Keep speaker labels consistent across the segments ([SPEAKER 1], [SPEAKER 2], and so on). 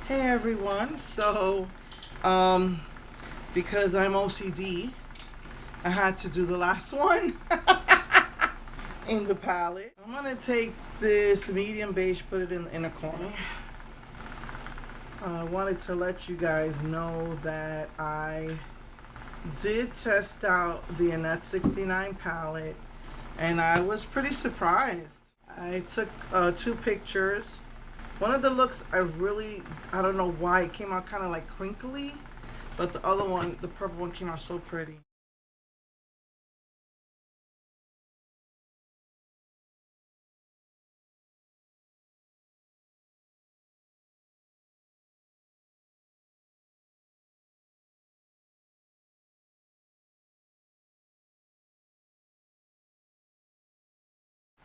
[SPEAKER 1] Hey everyone, um, because I'm OCD, I had to do the last one in the palette. I'm gonna take this medium beige, put it in the inner corner. I wanted to let you guys know that I did test out the Annette 69 palette and I was pretty surprised. I took two pictures. One of the looks I don't know why, it came out kind of like crinkly, but the other one, the purple one, came out so pretty.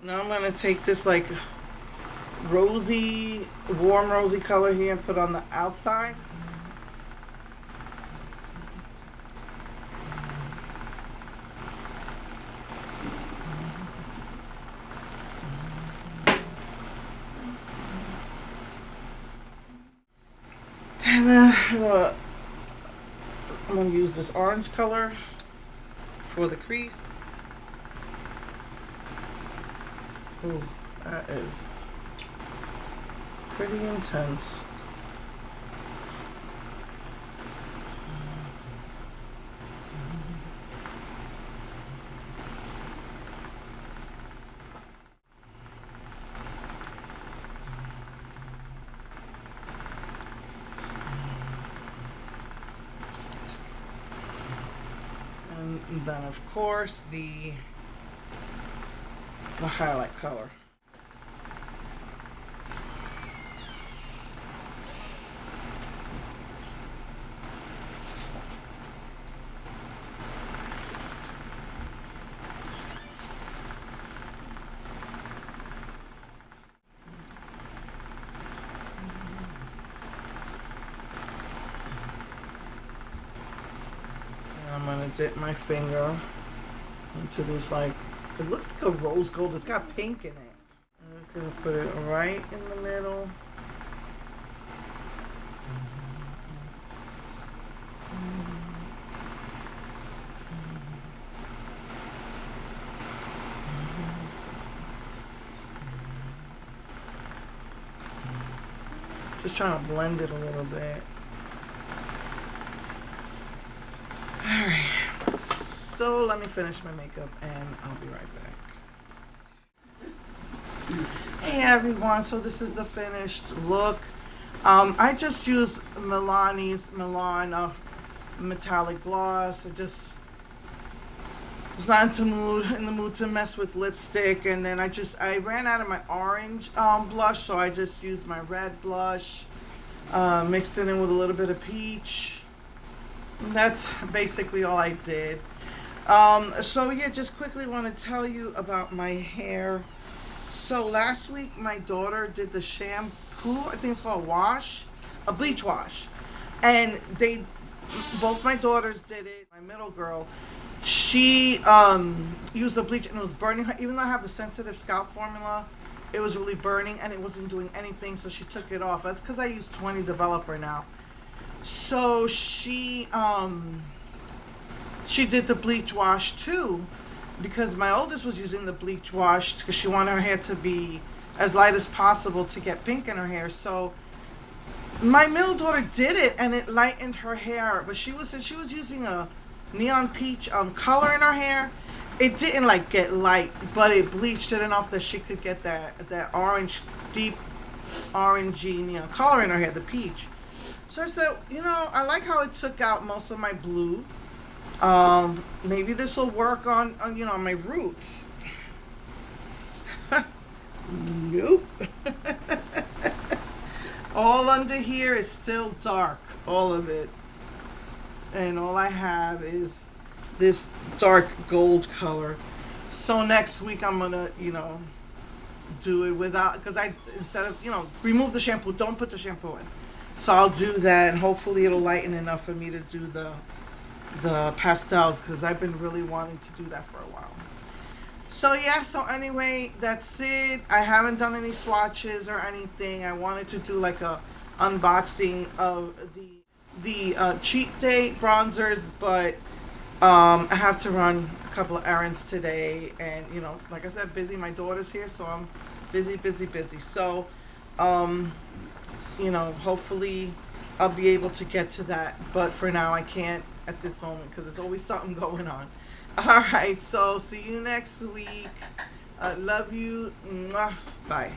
[SPEAKER 1] Now I'm going to take this like rosy, warm rosy color here and put on the outside. And then I'm going to use this orange color for the crease. Ooh, that is pretty intense. And then of course the highlight color. And I'm gonna dip my finger into this, like, it looks like a rose gold. It's got pink in it. I'm gonna put it right in the middle. Just trying to blend it a little bit. Alright, so let me finish my makeup and I'll be right back. Hey everyone, so this is the finished look. I just used Milani's Milan metallic gloss. I just was not in the mood to mess with lipstick, and then I ran out of my orange blush, so I just used my red blush, mixed it in with a little bit of peach. That's basically all I did. So yeah, just quickly want to tell you about my hair. So last week my daughter did the shampoo, I think it's called a bleach wash. And both my daughters did it. My middle girl, she used the bleach and it was burning her. Even though I have the sensitive scalp formula, it was really burning and it wasn't doing anything, so she took it off. That's because I use 20 developer now. So she did the bleach wash too, because my oldest was using the bleach wash because she wanted her hair to be as light as possible to get pink in her hair. So my middle daughter did it and it lightened her hair, but since she was using a neon peach color in her hair, it didn't like get light, but it bleached it enough that she could get that orange, deep orangey neon color in her hair, the peach. So I said, I like how it took out most of my blue. Maybe this will work on my roots. Nope. All under here is still dark, all of it. And all I have is this dark gold color. So next week I'm gonna, do it without, because instead of, remove the shampoo, don't put the shampoo in. So I'll do that and hopefully it'll lighten enough for me to do the pastels, because I've been really wanting to do that for a while. So yeah, so anyway, that's it. I haven't done any swatches or anything. I wanted to do like a unboxing of the cheap day bronzers, but I have to run a couple of errands today, and like I said, busy. My daughter's here, so I'm busy, busy, busy. So, hopefully I'll be able to get to that, but for now I can't at this moment because there's always something going on. All right, so see you next week. Love you. Mwah. Bye.